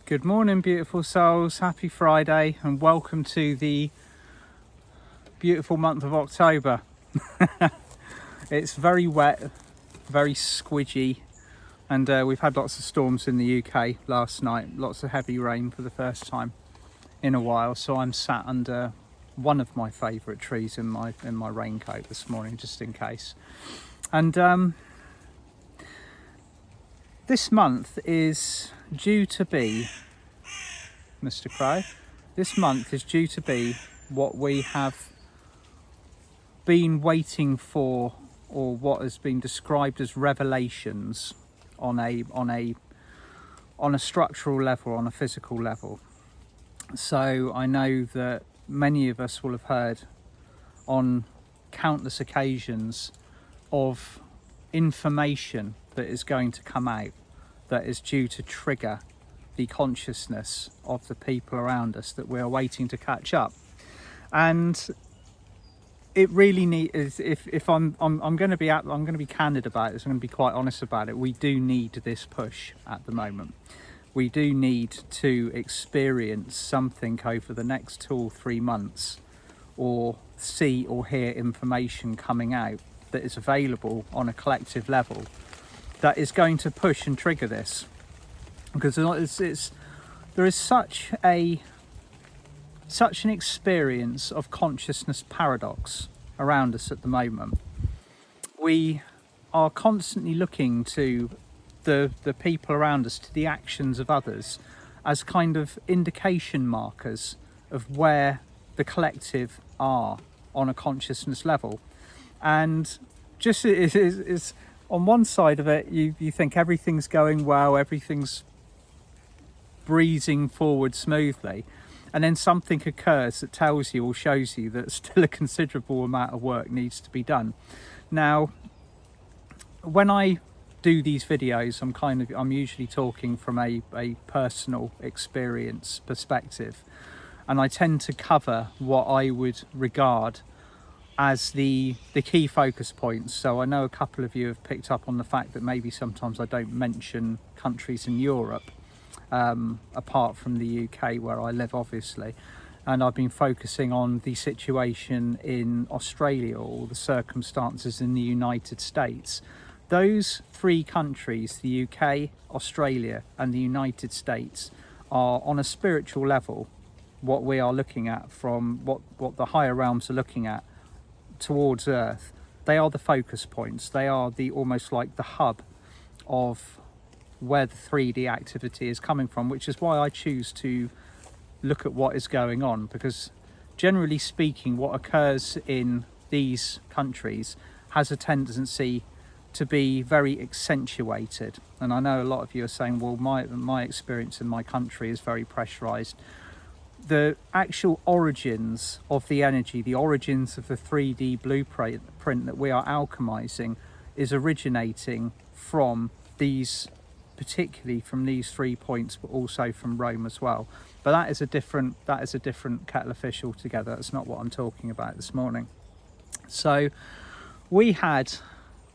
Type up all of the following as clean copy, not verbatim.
Good morning, beautiful souls. Happy Friday and welcome to the beautiful month of October. It's very wet, very squidgy, and we've had lots of storms in the UK last night. Lots of heavy rain for the first time in a while. So I'm sat under one of my favourite trees in my raincoat this morning, just in case. And this month is due to be, Mr. Crow, this month is due to be what we have been waiting for, or what has been described as revelations on a structural level, on a physical level. So I know that many of us will have heard on countless occasions of information that is going to come out that is due to trigger the consciousness of the people around us that we are waiting to catch up. And it really needs, if I'm going to be candid about this, I'm going to be quite honest about it. We do need this push at the moment. We do need to experience something over the next 2 or 3 months, or see or hear information coming out that is available on a collective level that is going to push and trigger this, because there is such an experience of consciousness paradox around us at the moment. We are constantly looking to the people around us, to the actions of others, as kind of indication markers of where the collective are on a consciousness level. And just is on one side of it, you think everything's going well, everything's breezing forward smoothly, and then something occurs that tells you or shows you that still a considerable amount of work needs to be done. Now, when I do these videos, I'm usually talking from a personal experience perspective, and I tend to cover what I would regard as the key focus points. So I know a couple of you have picked up on the fact that maybe sometimes I don't mention countries in Europe, apart from the UK where I live, obviously, and I've been focusing on the situation in Australia, or the circumstances in the United States. Those 3 countries, the UK, Australia and the United States, are on a spiritual level what we are looking at, from what the higher realms are looking at towards Earth. They are the focus points. They are almost like the hub of where the 3D activity is coming from, which is why I choose to look at what is going on, because generally speaking, what occurs in these countries has a tendency to be very accentuated. And I know a lot of you are saying, well, my experience in my country is very pressurized. The actual origins of the energy, the origins of the 3D blueprint that we are alchemizing, is originating from these, particularly from these 3 points, but also from Rome as well. But that is a different kettle of fish altogether. That's not what I'm talking about this morning. So we had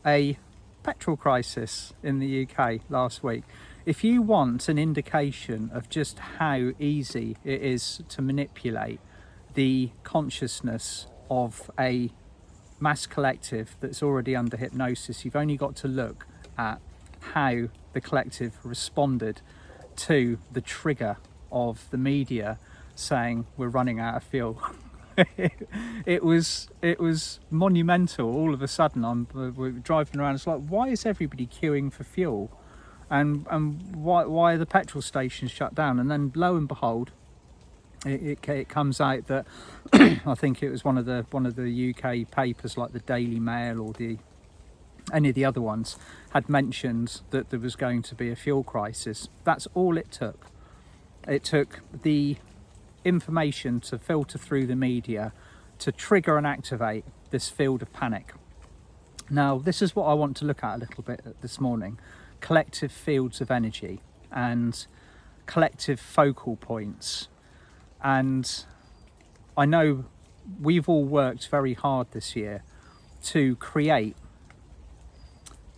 a petrol crisis in the UK last week. If you want an indication of just how easy it is to manipulate the consciousness of a mass collective that's already under hypnosis, you've only got to look at how the collective responded to the trigger of the media saying we're running out of fuel. It was monumental. All of a sudden, we're driving around. It's like, why is everybody queuing for fuel? And why are the petrol stations shut down? And then lo and behold, it comes out that I think it was one of the UK papers, like the Daily Mail or any of the other ones, had mentioned that there was going to be a fuel crisis. That's all it took. It took the information to filter through the media to trigger and activate this field of panic. Now, this is what I want to look at a little bit this morning: collective fields of energy and collective focal points. And I know we've all worked very hard this year to create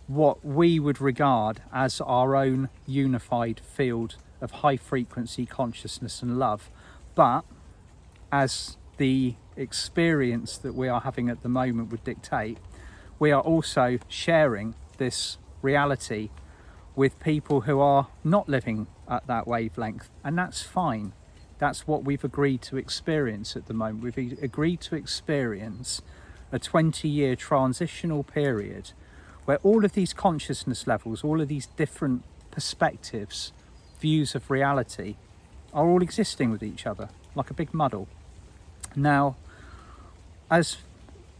what we would regard as our own unified field of high frequency consciousness and love. But as the experience that we are having at the moment would dictate, we are also sharing this reality with people who are not living at that wavelength, and that's fine. That's what we've agreed to experience at the moment. We've agreed to experience a 20-year transitional period where all of these consciousness levels, all of these different perspectives, views of reality are all existing with each other like a big muddle. Now, as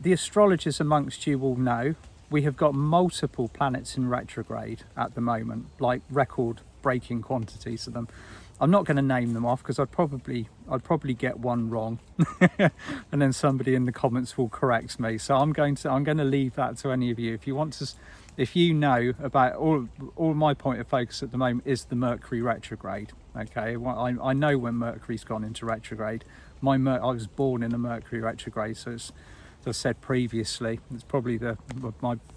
the astrologers amongst you will know, we have got multiple planets in retrograde at the moment, like record-breaking quantities of them. I'm not going to name them off because I'd probably get one wrong, and then somebody in the comments will correct me. So I'm going to leave that to any of you. If you want to, if you know about all my point of focus at the moment is the Mercury retrograde. Okay, I know when Mercury's gone into retrograde. I was born in a Mercury retrograde, so it's, as I said previously, it's probably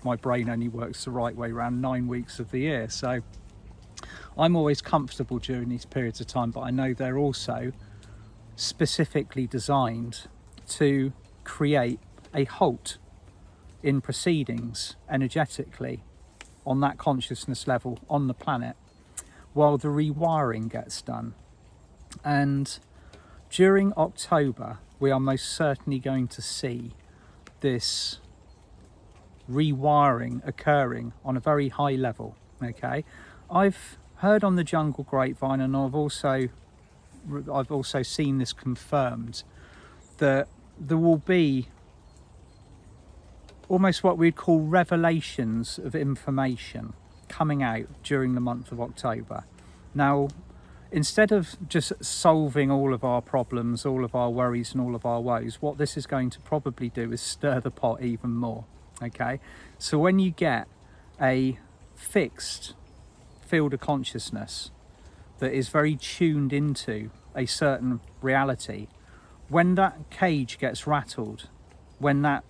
my brain only works the right way around 9 weeks of the year. So I'm always comfortable during these periods of time, but I know they're also specifically designed to create a halt in proceedings energetically on that consciousness level on the planet while the rewiring gets done. And during October, we are most certainly going to see this rewiring occurring on a very high level. Okay, I've heard on the jungle grapevine, and I've also seen this confirmed, that there will be almost what we'd call revelations of information coming out during the month of October. Now, instead of just solving all of our problems, all of our worries and all of our woes, what this is going to probably do is stir the pot even more. Okay, so when you get a fixed field of consciousness that is very tuned into a certain reality, when that cage gets rattled, when that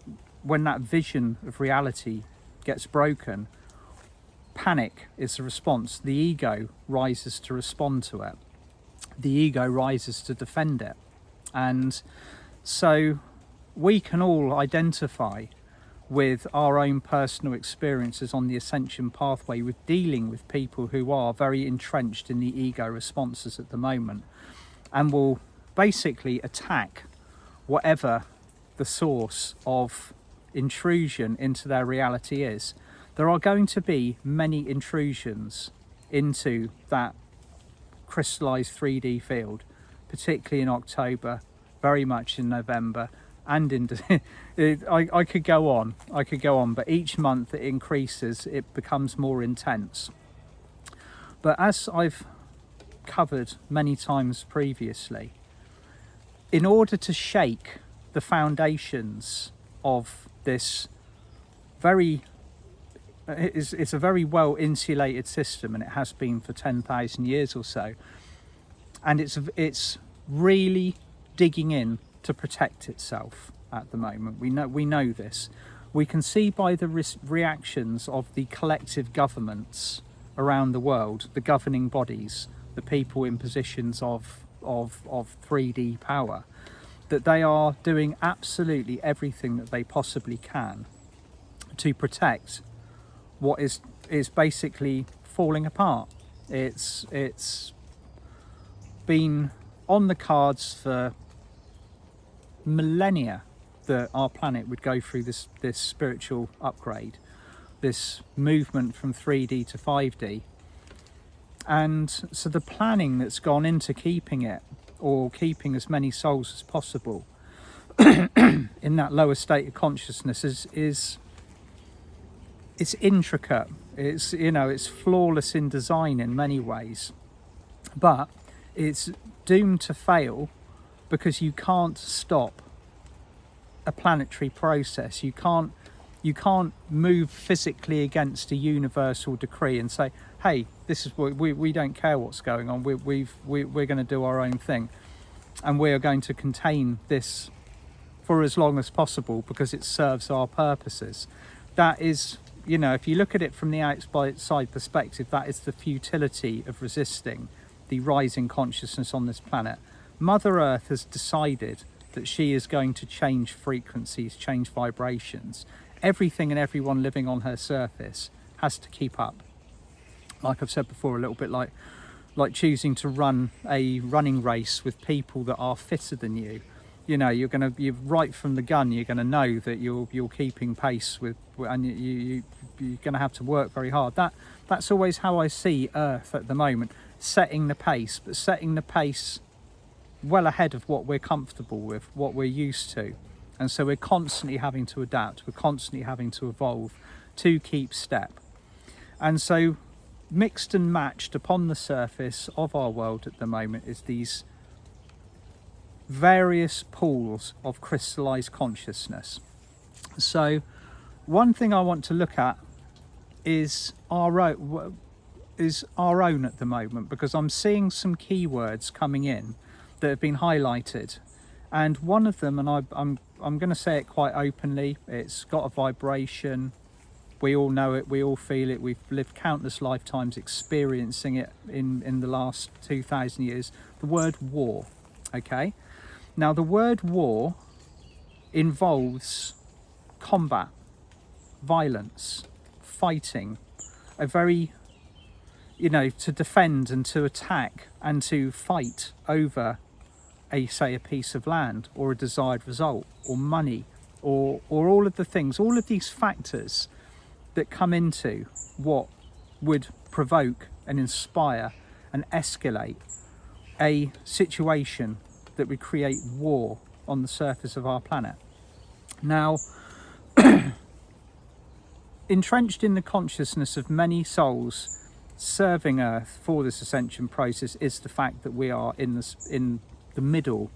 vision of reality gets broken, panic is the response. The ego rises to respond to it. The ego rises to defend it. And so we can all identify with our own personal experiences on the ascension pathway with dealing with people who are very entrenched in the ego responses at the moment, and will basically attack whatever the source of intrusion into their reality is. There are going to be many intrusions into that crystallized 3D field, particularly in October, very much in November, and in I could go on, but each month it increases, it becomes more intense. But as I've covered many times previously, in order to shake the foundations of this it's a very well insulated system, and it has been for 10,000 years or so, and it's really digging in to protect itself at the moment. We know this. We can see by the reactions of the collective governments around the world, the governing bodies, the people in positions of 3D power, that they are doing absolutely everything that they possibly can to protect what is basically falling apart. It's been on the cards for millennia that our planet would go through this spiritual upgrade, this movement from 3D to 5D. And so the planning that's gone into keeping it, or keeping as many souls as possible in that lower state of consciousness, is it's intricate. It's flawless in design in many ways, but it's doomed to fail because you can't stop a planetary process. You can't move physically against a universal decree and say, hey, this is what we don't care what's going on. We're going to do our own thing, and we are going to contain this for as long as possible because it serves our purposes. That is, if you look at it from the outside perspective, that is the futility of resisting the rising consciousness on this planet. Mother Earth has decided that she is going to change frequencies, change vibrations. Everything and everyone living on her surface has to keep up. Like I've said before, a little bit like choosing to run a running race with people that are fitter than you. You know, you're right from the gun, you're going to know that you're keeping pace with, and you're going to have to work very hard. That's always how I see Earth at the moment, setting the pace, but setting the pace well ahead of what we're comfortable with, what we're used to. And so we're constantly having to adapt, we're constantly having to evolve to keep step. And so mixed and matched upon the surface of our world at the moment is these various pools of crystallized consciousness. So one thing I want to look at is our own at the moment, because I'm seeing some keywords coming in that have been highlighted, and one of them, and I'm going to say it quite openly, it's got a vibration. We all know it, we all feel it, we've lived countless lifetimes experiencing it in the last 2,000 years. The word war. Okay, now the word war involves combat, violence, fighting, a very, you know, to defend and to attack and to fight over a piece of land or a desired result or money or all of the things, all of these factors that come into what would provoke and inspire and escalate a situation that would create war on the surface of our planet. Now, entrenched in the consciousness of many souls serving Earth for this ascension process is the fact that we are in the middle,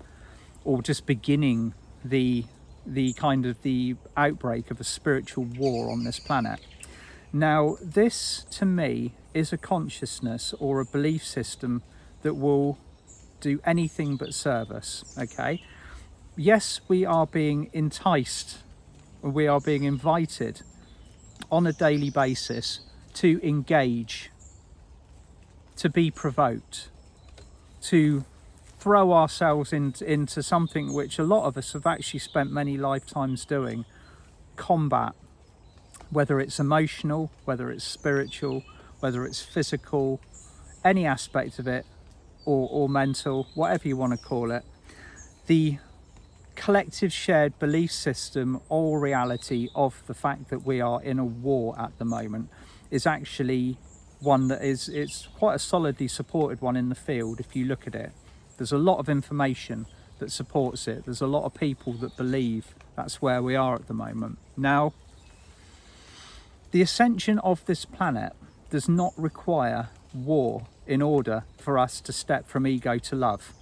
or just beginning the kind of the outbreak of a spiritual war on this planet. Now, this to me is a consciousness or a belief system that will do anything but serve us. Okay, yes, we are being enticed, we are being invited on a daily basis to engage, to be provoked, to throw ourselves into something which a lot of us have actually spent many lifetimes doing: combat, whether it's emotional, whether it's spiritual, whether it's physical, any aspect of it, or mental, whatever you want to call it. The collective shared belief system or reality of the fact that we are in a war at the moment is actually one that it's quite a solidly supported one in the field. If you look at it, there's a lot of information that supports it. There's a lot of people that believe that's where we are at the moment. Now, the ascension of this planet does not require war in order for us to step from ego to love.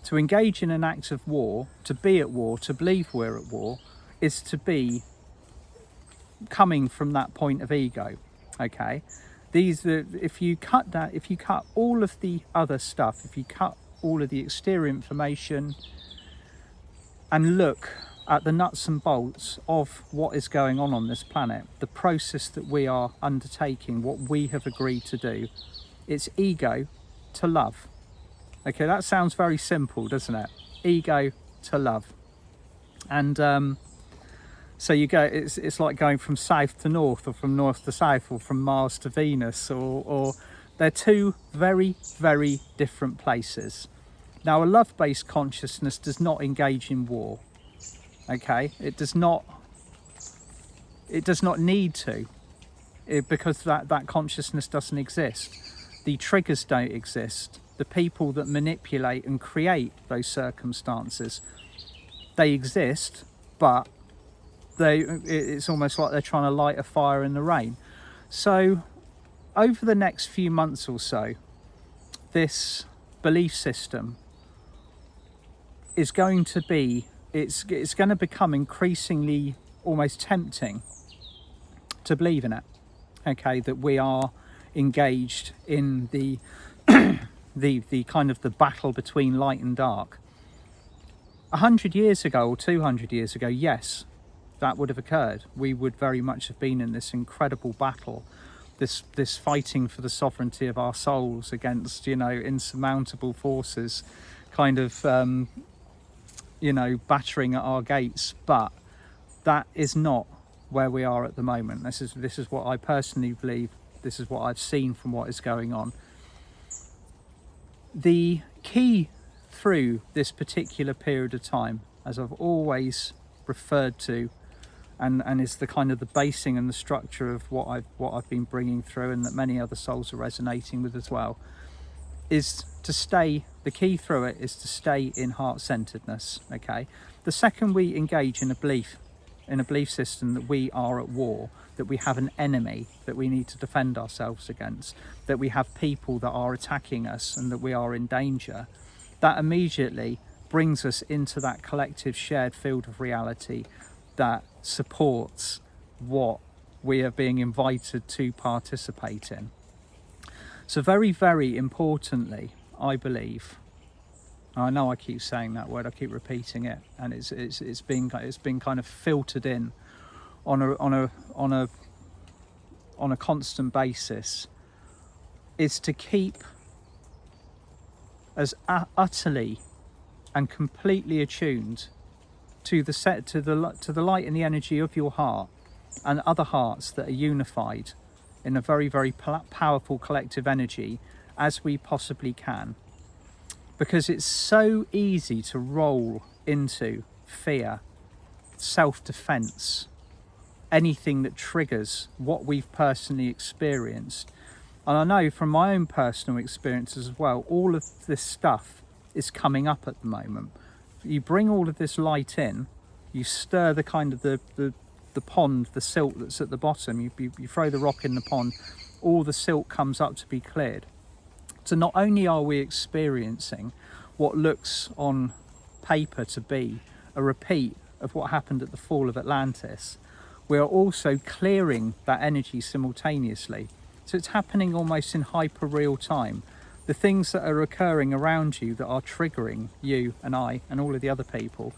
To engage in an act of war, to be at war, to believe we're at war, is to be coming from that point of ego. Okay, if you cut all of the other stuff, if you cut all of the exterior information and look at the nuts and bolts of what is going on this planet, the process that we are undertaking, what we have agreed to do, it's ego to love. Okay, that sounds very simple, doesn't it? Ego to love. And so you go, it's like going from south to north, or from north to south, or from Mars to Venus, or they're two very, very different places. Now, a love-based consciousness does not engage in war. Okay, it does not need to, because that consciousness doesn't exist. The triggers don't exist. The people that manipulate and create those circumstances, they exist, but it's almost like they're trying to light a fire in the rain. So over the next few months or so, this belief system is going to be, it's going to become increasingly almost tempting to believe in it. Okay, that we are engaged in the the kind of the battle between light and dark. 100 years ago or 200 years ago, yes, that would have occurred. We would very much have been in this incredible battle this fighting for the sovereignty of our souls against, you know, insurmountable forces kind of you know, battering at our gates. But that is not where we are at the moment. This is what I personally believe. This is what I've seen from what is going on. The key through this particular period of time, as I've always referred to, and is the kind of the basing and the structure of what I've been bringing through, and that many other souls are resonating with as well, is to stay. The key through it is to stay in heart-centeredness. Okay. The second we engage in a belief system that we are at war, that we have an enemy that we need to defend ourselves against, that we have people that are attacking us and that we are in danger, that immediately brings us into that collective shared field of reality that supports what we are being invited to participate in. So very, very importantly, I believe, I know I keep saying that word, I keep repeating it, and it's been kind of filtered in on a constant basis, is to keep as utterly and completely attuned to the light and the energy of your heart and other hearts that are unified in a very, very powerful collective energy as we possibly can. Because it's so easy to roll into fear, self-defense, anything that triggers what we've personally experienced. And I know from my own personal experiences as well, all of this stuff is coming up at the moment. You bring all of this light in, you stir the kind of the pond, the silt that's at the bottom, you throw the rock in the pond, all the silt comes up to be cleared. So not only are we experiencing what looks on paper to be a repeat of what happened at the fall of Atlantis, we are also clearing that energy simultaneously. So it's happening almost in hyper real time. The things that are occurring around you that are triggering you and I and all of the other people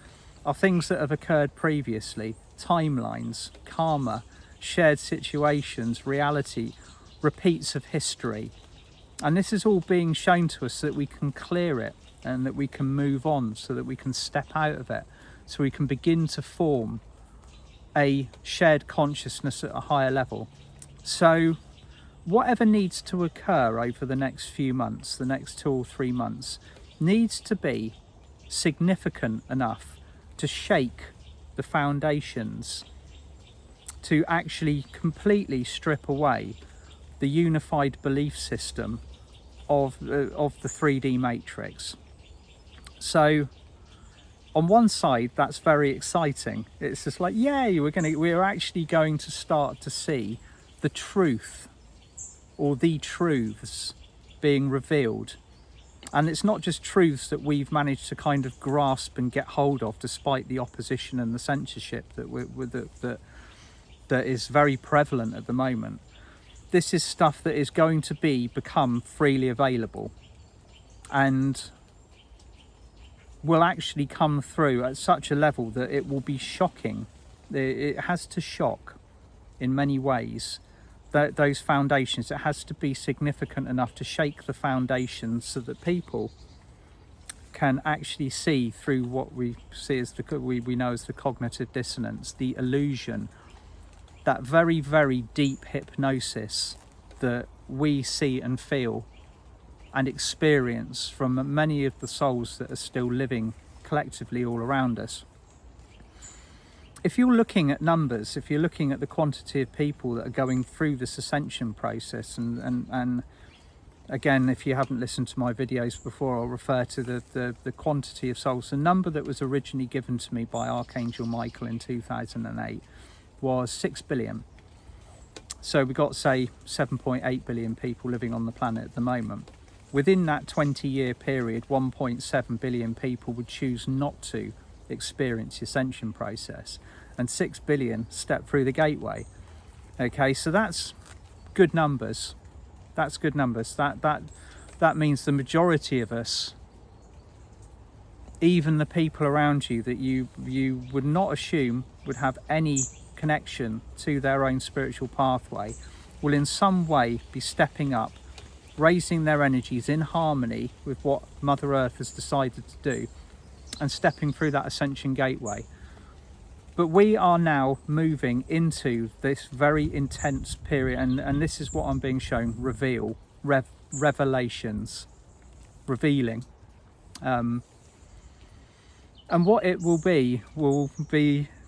are things that have occurred previously, timelines, karma, shared situations, reality, repeats of history. And this is all being shown to us so that we can clear it and that we can move on, so that we can step out of it, so we can begin to form a shared consciousness at a higher level. So whatever needs to occur over the next few months, the next 2 or 3 months, needs to be significant enough to shake the foundations, to actually completely strip away the unified belief system of the 3D matrix. So on one side, that's very exciting. It's just like, yay, we're actually going to start to see the truth, or the truths, being revealed. And it's not just truths that we've managed to kind of grasp and get hold of despite the opposition and the censorship that is very prevalent at the moment. This is stuff that is going to become freely available and will actually come through at such a level that it will be shocking. It has to shock in many ways. Those foundations, it has to be significant enough to shake the foundations so that people can actually see through what we see as we know as the cognitive dissonance, the illusion, that very, very deep hypnosis that we see and feel and experience from many of the souls that are still living collectively all around us. If you're looking at numbers, if you're looking at the quantity of people that are going through this ascension process, and again, if you haven't listened to my videos before, I'll refer to the quantity of souls. The number that was originally given to me by Archangel Michael in 2008 was 6 billion. So we've got, say, 7.8 billion people living on the planet at the moment. Within that 20-year period, 1.7 billion people would choose not to experience the ascension process, and 6 billion step through the gateway. Okay, so that's good numbers. That's good numbers. That means the majority of us, even the people around you that you would not assume would have any connection to their own spiritual pathway, will in some way be stepping up, raising their energies in harmony with what Mother Earth has decided to do, and stepping through that ascension gateway. But we are now moving into this very intense period, and this is what I'm being shown: revelations, revealing. And what it will be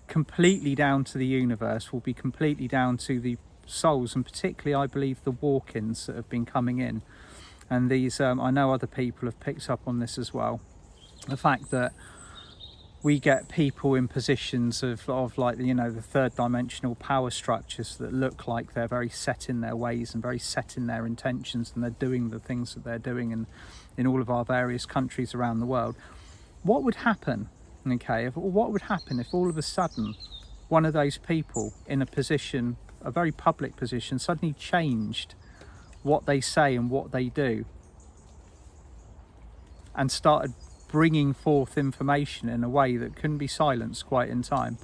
completely down to the universe, will be completely down to the souls, and particularly I believe the walk-ins that have been coming in. And these I know other people have picked up on this as well, the fact that we get people in positions of like, you know, the third dimensional power structures that look like they're very set in their ways and very set in their intentions, and they're doing the things that they're doing in all of our various countries around the world. What would happen, okay, what would happen if all of a sudden one of those people in a position, a very public position, suddenly changed what they say and what they do, and started bringing forth information in a way that couldn't be silenced quite in time?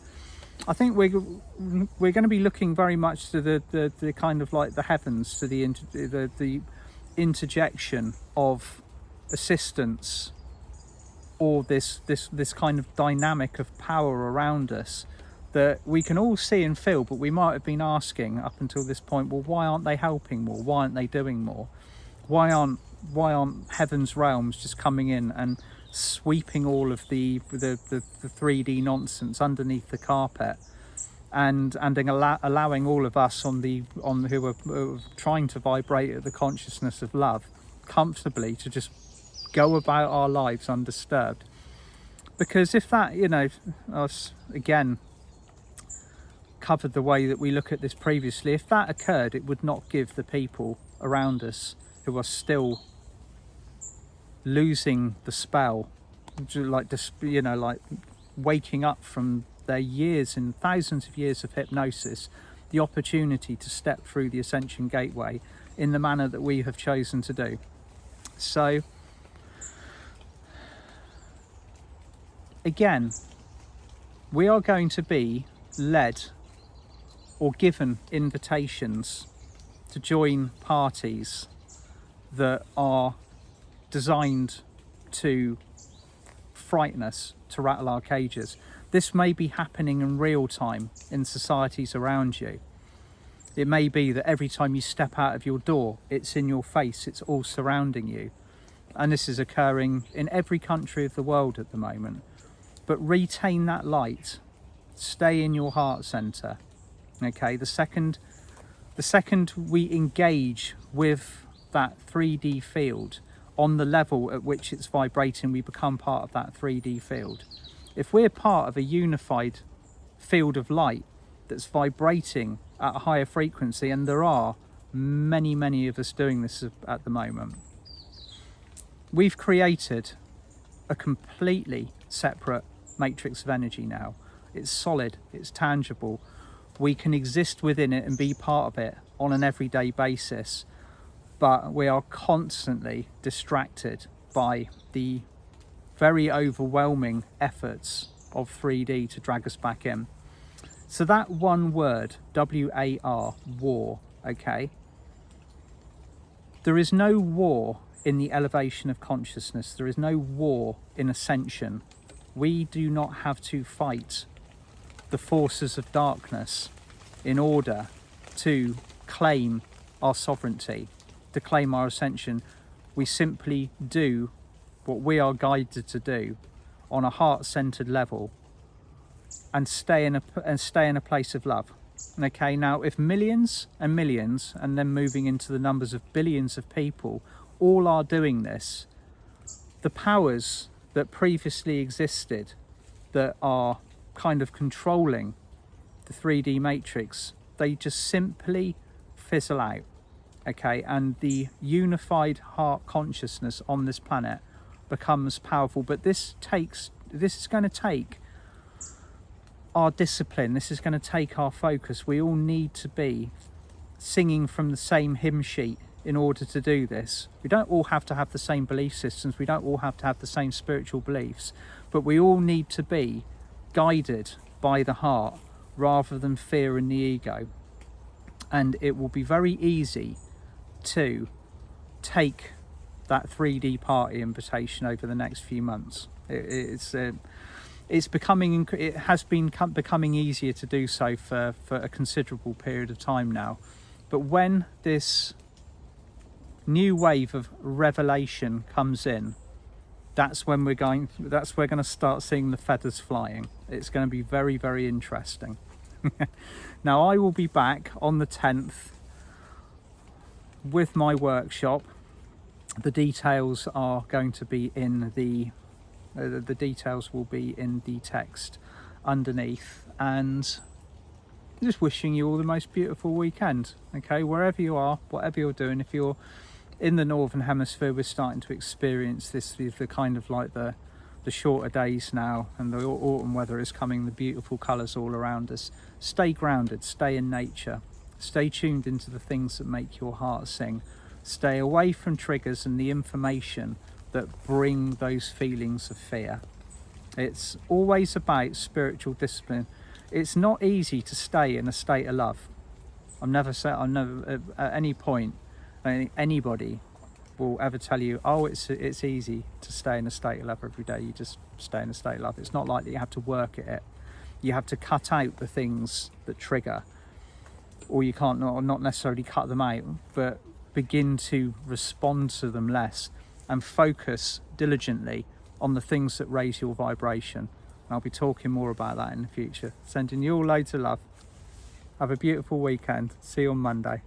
I think we're going to be looking very much to the kind of like the heavens, to the interjection of assistance, or this kind of dynamic of power around us that we can all see and feel, but we might have been asking up until this point, well, why aren't they helping more? Why aren't they doing more? Why aren't heaven's realms just coming in and sweeping all of the 3D nonsense underneath the carpet, and allowing all of us who are trying to vibrate at the consciousness of love comfortably to just go about our lives undisturbed? Because if that, you know, us again covered the way that we look at this previously, if that occurred, it would not give the people around us who are still losing the spell, like, you know, like waking up from their years and thousands of years of hypnosis, the opportunity to step through the ascension gateway in the manner that we have chosen to do. So again, we are going to be led or given invitations to join parties that are designed to frighten us, to rattle our cages. This may be happening in real time in societies around you. It may be that every time you step out of your door, it's in your face, it's all surrounding you. And this is occurring in every country of the world at the moment. But retain that light, stay in your heart center. Okay, the second we engage with that 3D field on the level at which it's vibrating, we become part of that 3D field. If we're part of a unified field of light that's vibrating at a higher frequency, and there are many of us doing this at the moment, we've created a completely separate matrix of energy now. It's solid, it's tangible. We can exist within it and be part of it on an everyday basis, but we are constantly distracted by the very overwhelming efforts of 3D to drag us back in. So that one word, W-A-R, war, okay? There is no war in the elevation of consciousness. There is no war in ascension. We do not have to fight the forces of darkness in order to claim our sovereignty, to claim our ascension. We simply do what we are guided to do on a heart-centered level, and stay in a place of love. Okay, now if millions and millions, and then moving into the numbers of billions of people, all are doing this, the powers that previously existed that are kind of controlling the 3D matrix, they just simply fizzle out. Okay, and the unified heart consciousness on this planet becomes powerful. But this is going to take our discipline. This is going to take our focus. We all need to be singing from the same hymn sheet in order to do this. We don't all have to have the same belief systems. We don't all have to have the same spiritual beliefs, but we all need to be guided by the heart rather than fear and the ego. and it will be very easy to take that 3D party invitation over the next few months. It's becoming, it has been becoming easier to do so for a considerable period of time now. But when this new wave of revelation comes in, that's when we're going to start seeing the feathers flying. It's going to be very, very interesting. Now, I will be back on the 10th with my workshop. The details are going to be in the details will be in the text underneath, and just wishing you all the most beautiful weekend. Okay, wherever you are, whatever you're doing. If you're in the northern hemisphere, we're starting to experience this, the kind of like the shorter days now, and the autumn weather is coming, the beautiful colours all around us. Stay grounded, stay in nature, stay tuned into the things that make your heart sing. Stay away from triggers and the information that bring those feelings of fear. It's always about spiritual discipline. It's not easy to stay in a state of love. I've never at any point anybody will ever tell you, oh, it's easy to stay in a state of love every day. You just stay in a state of love. It's not like that. You have to work at it. You have to cut out the things that trigger, or you can't, not necessarily cut them out, but begin to respond to them less and focus diligently on the things that raise your vibration. And I'll be talking more about that in the future. Sending you all loads of love. Have a beautiful weekend. See you on Monday.